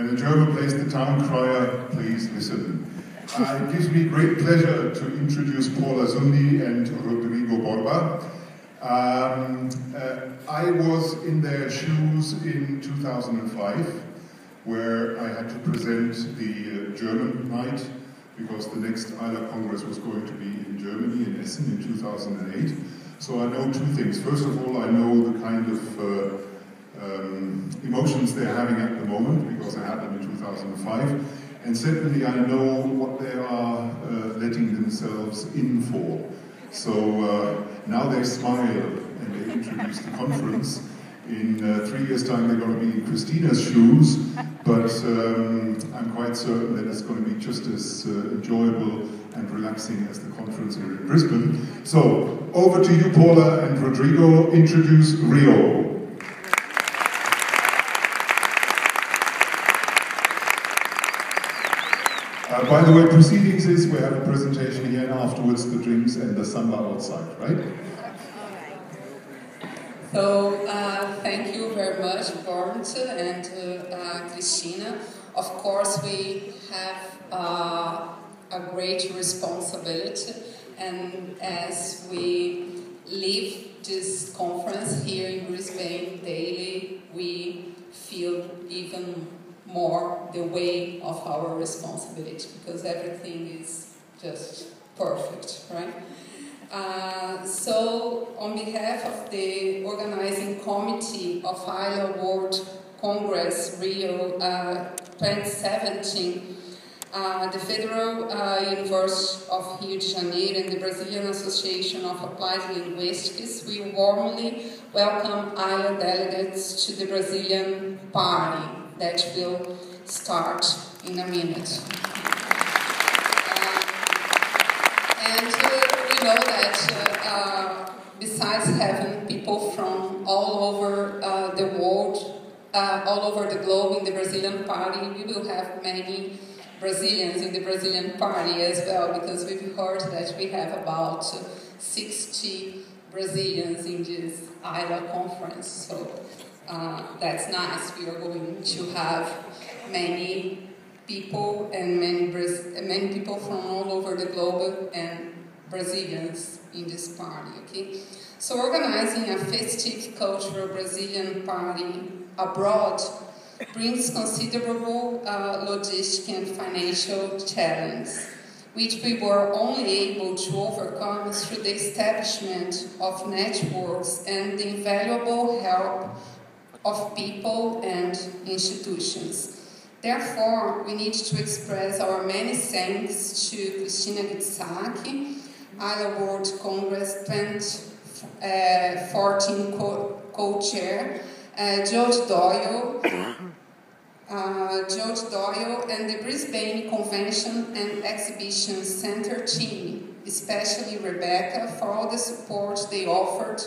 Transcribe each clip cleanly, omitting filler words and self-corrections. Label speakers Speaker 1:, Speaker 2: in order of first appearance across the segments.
Speaker 1: When a German plays the town crier, please listen. It gives me great pleasure to introduce Paula Zundi and Rodrigo Borba. I was in their shoes in 2005, where I had to present the German night, because the next AILA Congress was going to be in Germany, in Essen, in 2008. So I know two things. First of all, I know the kind of emotions they're having at the moment, because I had them in 2005. And secondly, I know what they are letting themselves in for. So now they smile and they introduce the conference. In 3 years' time, they're going to be in Christina's shoes, but I'm quite certain that it's going to be just as enjoyable and relaxing as the conference here in Brisbane. So, over to you, Paula and Rodrigo. Introduce Rio. By the way, proceedings is we have a presentation here and afterwards the drinks and the samba outside, right?
Speaker 2: So, thank you very much, Bernd and Christina. Of course, we have a great responsibility, and as we live this conference here in Brisbane daily, we feel even more the weight of our responsibility, because everything is just perfect, right? So, on behalf of the organizing committee of AILA World Congress Rio 2017, the Federal University of Rio de Janeiro and the Brazilian Association of Applied Linguistics, we warmly welcome AILA delegates to the Brazilian party that will start in a minute. We know that besides having people from all over the world, all over the globe in the Brazilian party, we will have many Brazilians in the Brazilian party as well, because we've heard that we have about 60 Brazilians in this AILA conference. So that's nice. We are going to have many people and many people from all over the globe and Brazilians in this party, okay? So organizing a festive cultural Brazilian party abroad brings considerable logistic and financial challenges, which we were only able to overcome through the establishment of networks and the invaluable help of people and institutions. Therefore, we need to express our many thanks to Christina Gitzaki, AILA World Congress 2014 co-chair, George Doyle, and the Brisbane Convention and Exhibition Center team, especially Rebecca, for all the support they offered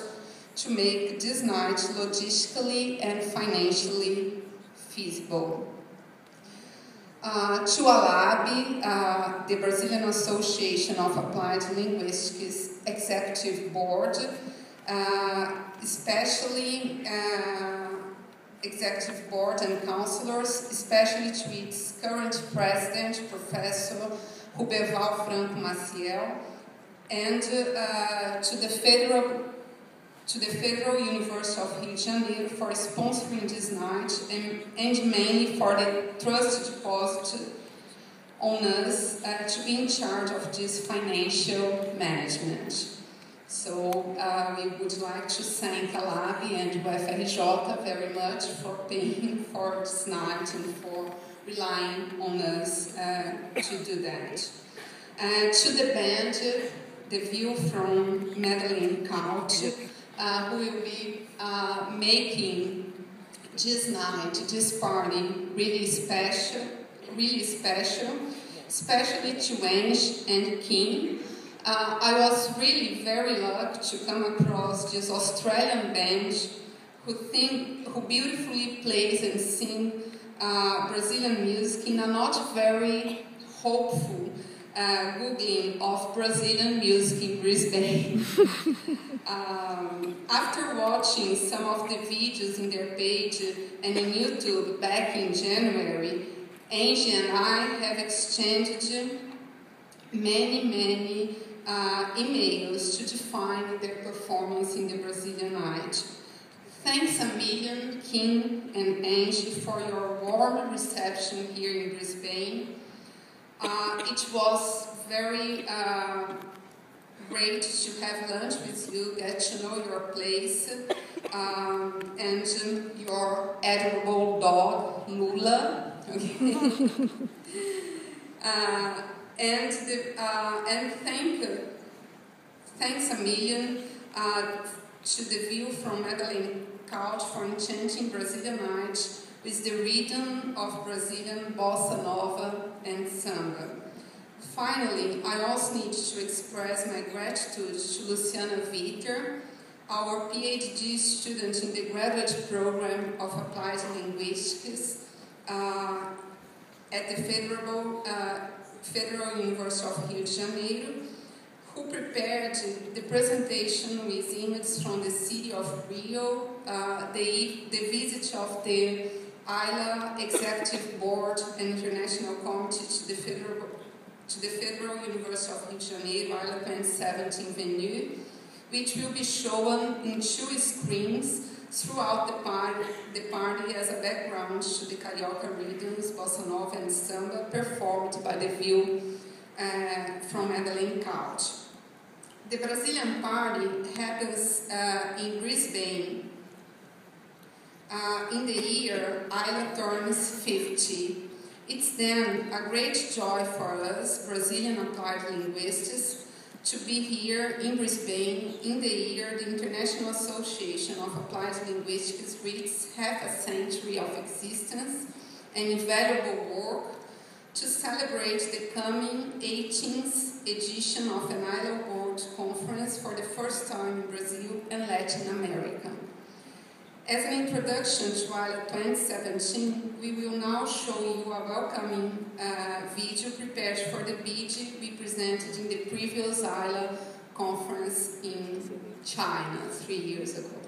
Speaker 2: to make this night logistically and financially feasible. To ALAB, the Brazilian Association of Applied Linguistics Executive Board, especially Executive Board and councillors, especially to its current president, Professor Ruberval Franco Maciel, and to the Federal University of Rio de Janeiro for sponsoring this night, and mainly for the trust deposit on us to be in charge of this financial management. So we would like to thank ALAB and UFRJ very much for paying for this night and for relying on us to do that. To the band, The View from Madeleine Couch, who will be making this night, this party, really special, especially to Ange and Kim. I was really very lucky to come across this Australian band who beautifully plays and sings Brazilian music in a not very hopeful Googling of Brazilian music in Brisbane. After watching some of the videos in their page and in YouTube back in January, Angie and I have exchanged many emails to define their performance in the Brazilian night. Thanks a million, Kim and Angie, for your warm reception here in Brisbane. It was very great to have lunch with you, get to know your place, and your adorable dog, Lula. And thanks a million to the view from Madeleine Couch for enchanting Brazilian night with the rhythm of Brazilian bossa nova and samba. Finally, I also need to express my gratitude to Luciana Viter, our PhD student in the graduate program of Applied Linguistics at the Federal University of Rio de Janeiro, who prepared the presentation with images from the city of Rio, the visit of the AILA Executive Board and International Committee to the Federal University of Rio de Janeiro, AILA 2017 venue, which will be shown in 2 screens throughout the party as a background to the Carioca rhythms, bossa nova and samba, performed by the view from Madeleine Couch. The Brazilian party happens in Brisbane in the year AILA turns 50. It's then a great joy for us, Brazilian applied linguists, to be here in Brisbane in the year the International Association of Applied Linguistics reaches half a century of existence and invaluable work to celebrate the coming 18th edition of an AILA World Conference for the first time in Brazil and Latin America. As an introduction to AILA 2017, we will now show you a welcoming video prepared for the bid we presented in the previous AILA conference in China 3 years ago.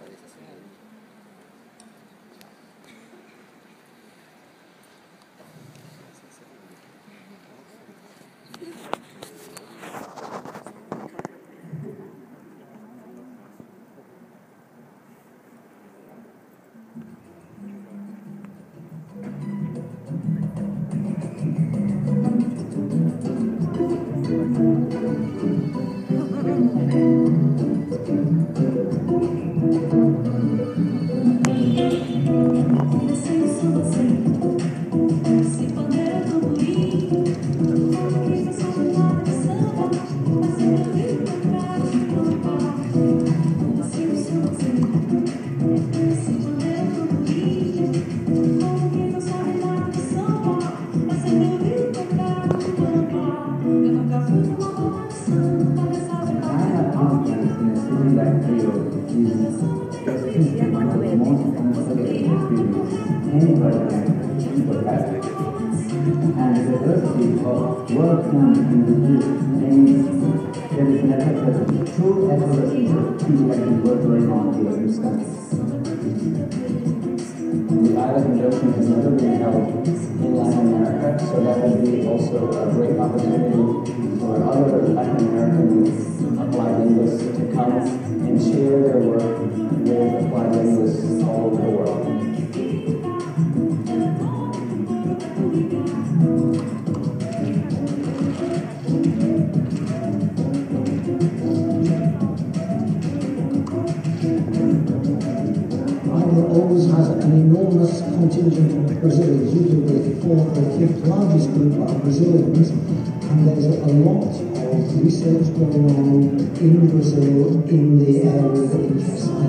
Speaker 3: always has an enormous contingent of Brazilians, usually the 4th or 5th largest group of Brazilians, and there's a lot of research going on in Brazil in the area that interests me.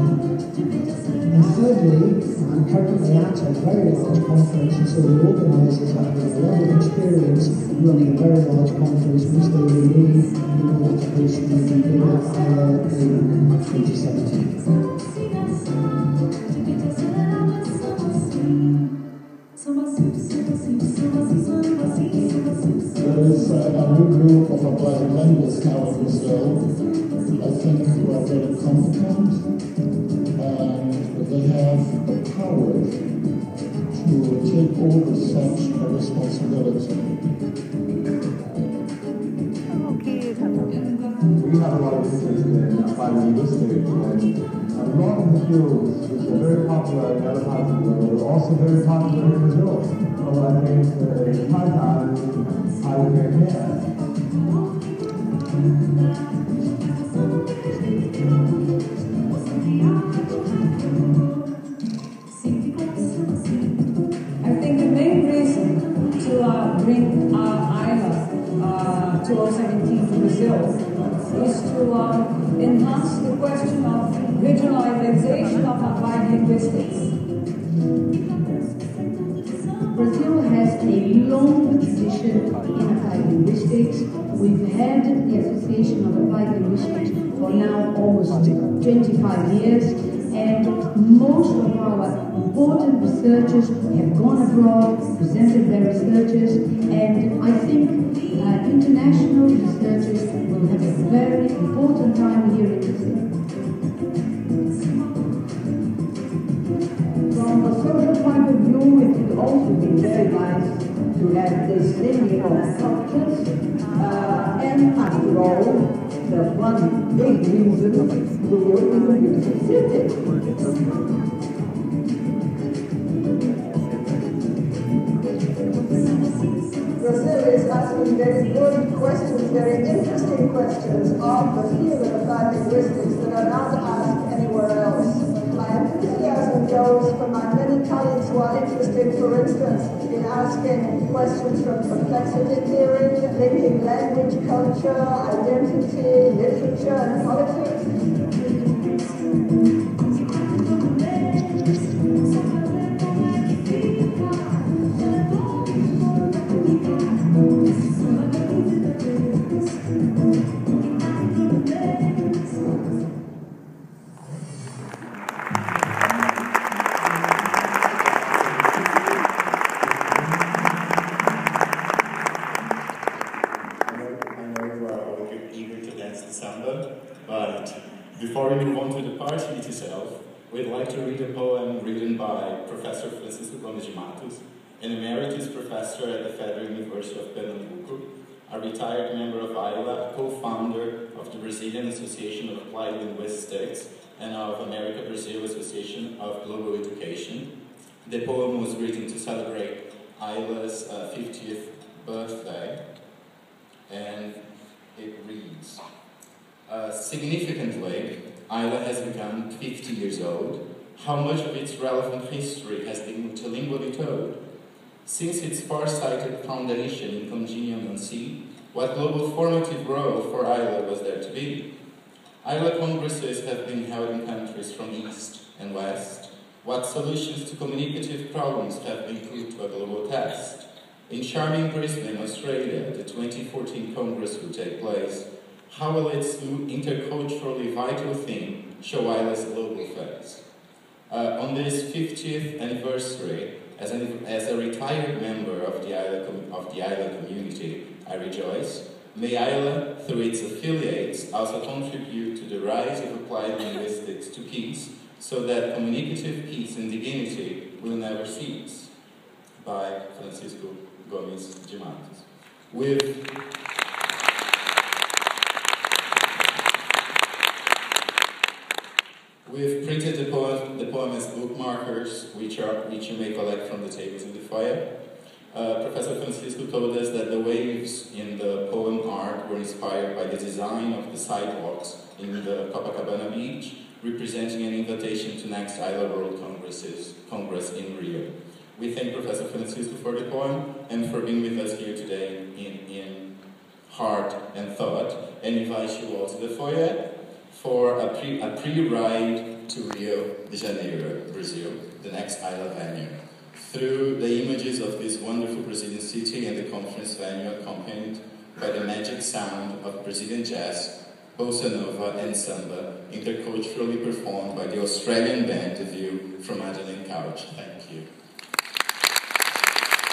Speaker 3: And thirdly, I'm currently at a very large conference, and so the organisers have a lot of experience running a very large conference, which they will need in order to host the bigger AILA in 2017. there is a new group of applied members now in Brazil. I think who are very competent and they have the power to take over such a responsibility.
Speaker 4: We have a lot of interest in applied linguistics, and a lot of the fields which are very popular in other parts of the world are also very popular in Brazil. So I think it's high time I would get here.
Speaker 5: I think the main reason to bring AILA 2017 to Brazil is to enhance the question of regionalization of applied linguistics.
Speaker 6: Brazil has a long tradition in applied linguistics. We've had the Association of Applied Linguistics for now almost 25 years, and most of our important researchers have gone abroad, presented their researches, and I think international researchers will have a very important time here in Brazil.
Speaker 5: From a social point of view, it would also be very nice to have this thing of cultures, and after all, there's one big reason we are in the music city.
Speaker 7: Brazil is asking very good questions, very interesting questions of the field of applied linguistics that are not asked anywhere else. My enthusiasm goes for my many colleagues who are interested, for instance, in asking questions from complexity theory, linking language, culture, identity, literature, and politics.
Speaker 8: Before we move on to the party itself, we'd like to read a poem written by Professor Francisco Gomes de Matos, an emeritus professor at the Federal University of Pernambuco, a retired member of AILA, co-founder of the Brazilian Association of Applied Linguistics and of America Brazil Association of Global Education. The poem was written to celebrate AILA's 50th birthday, and it reads: significantly, AILA has become 50 years old. How much of its relevant history has been multilingually told? Since its far-sighted foundation in Congeniality, what global formative role for AILA was there to be? AILA congresses have been held in countries from East and West. What solutions to communicative problems have been put to a global test? In charming Brisbane, Australia, the 2014 Congress will take place. How will its interculturally vital theme show AILA's global face? On this 50th anniversary, as a retired member of the AILA community, I rejoice. May AILA, through its affiliates, also contribute to the rise of applied linguistics to peace, so that communicative peace and dignity will never cease. By Francisco Gomes de Matos. We've printed the poem as bookmarkers, which you may collect from the tables in the foyer. Professor Francisco told us that the waves in the poem art were inspired by the design of the sidewalks in the Copacabana beach, representing an invitation to next AILA World Congress in Rio. We thank Professor Francisco for the poem and for being with us here today in heart and thought, and invite you all to the foyer for a pre-ride to Rio de Janeiro, Brazil, the next AILA venue. Through the images of this wonderful Brazilian city and the conference venue accompanied by the magic sound of Brazilian jazz, bossa nova and samba, interculturally performed by the Australian band The View from Madeleine Couch. Thank you.